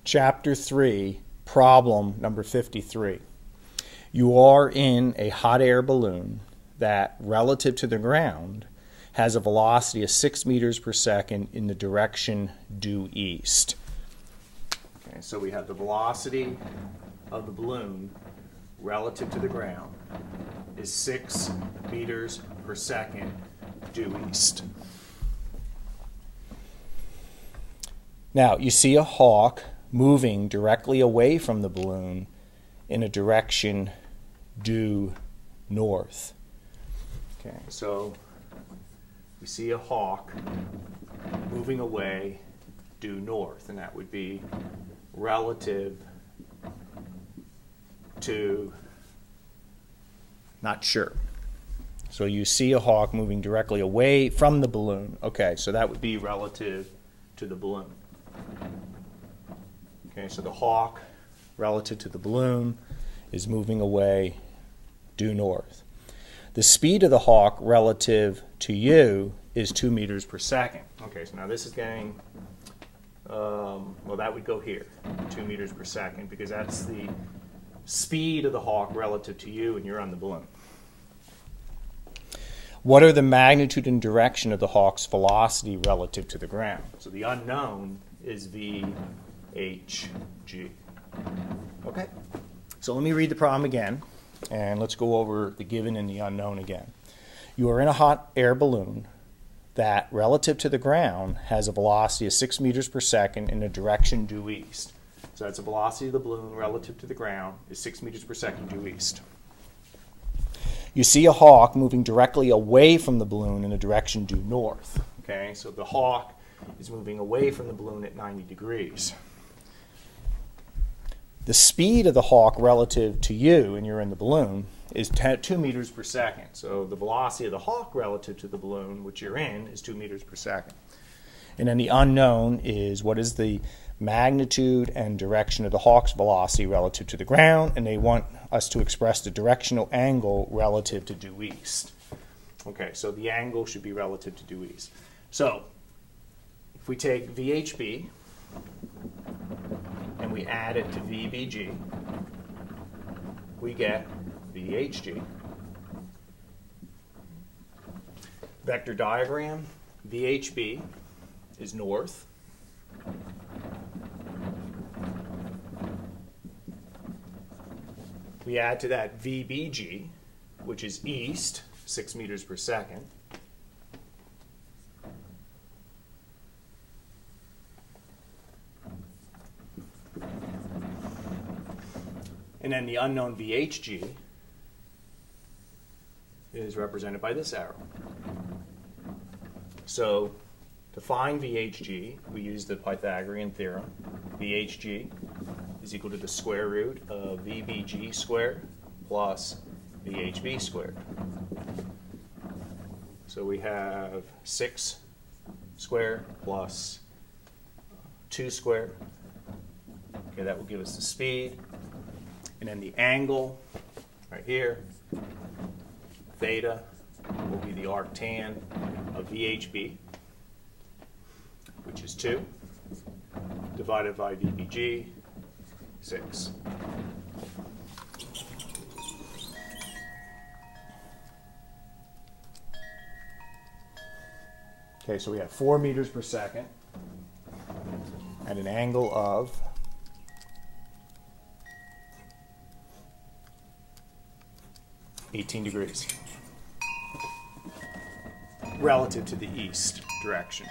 Chapter 3, problem number 53. You are in a hot air balloon that, relative to the ground, has a velocity of 6 meters per second in the direction due east. Okay, so we have the velocity of the balloon relative to the ground is 6 meters per second due east. Now, you see a hawk moving directly away from the balloon in a direction due north. Okay, so we see a hawk moving away due north, and that would be relative to, not sure. So you see a hawk moving directly away from the balloon. Okay, so that would be relative to the balloon. Okay, so the hawk relative to the balloon is moving away due north. The speed of the hawk relative to you is 2 meters per second. Okay, so now this is getting, well, that would go here, 2 meters per second, because that's the speed of the hawk relative to you, and you're on the balloon. What are the magnitude and direction of the hawk's velocity relative to the ground? So the unknown is VHG. Okay, so let me read the problem again, and let's go over the given and the unknown again. You are in a hot air balloon that, relative to the ground, has a velocity of 6 meters per second in a direction due east. So that's the velocity of the balloon relative to the ground is 6 meters per second due east. You see a hawk moving directly away from the balloon in a direction due north. Okay, so the hawk is moving away from the balloon at 90 degrees. The speed of the hawk relative to you, and you're in the balloon, is 2 meters per second. So the velocity of the hawk relative to the balloon, which you're in, is 2 meters per second. And then the unknown is what is the magnitude and direction of the hawk's velocity relative to the ground, and they want us to express the directional angle relative to due east. Okay, so the angle should be relative to due east. So if we take VHB and we add it to VBG, we get VHG. Vector diagram, VHB is north. We add to that VBG, which is east, 6 meters per second. And then the unknown VHG is represented by this arrow. So to find VHG, we use the Pythagorean theorem. VHG is equal to the square root of VBG squared plus VHB squared. So we have 6 squared plus 2 squared. Okay, that will give us the speed. And then the angle right here, theta, will be the arctan of VHB, which is 2, divided by VBG, 6. Okay, so we have 4 meters per second at an angle of 18 degrees relative to the east direction.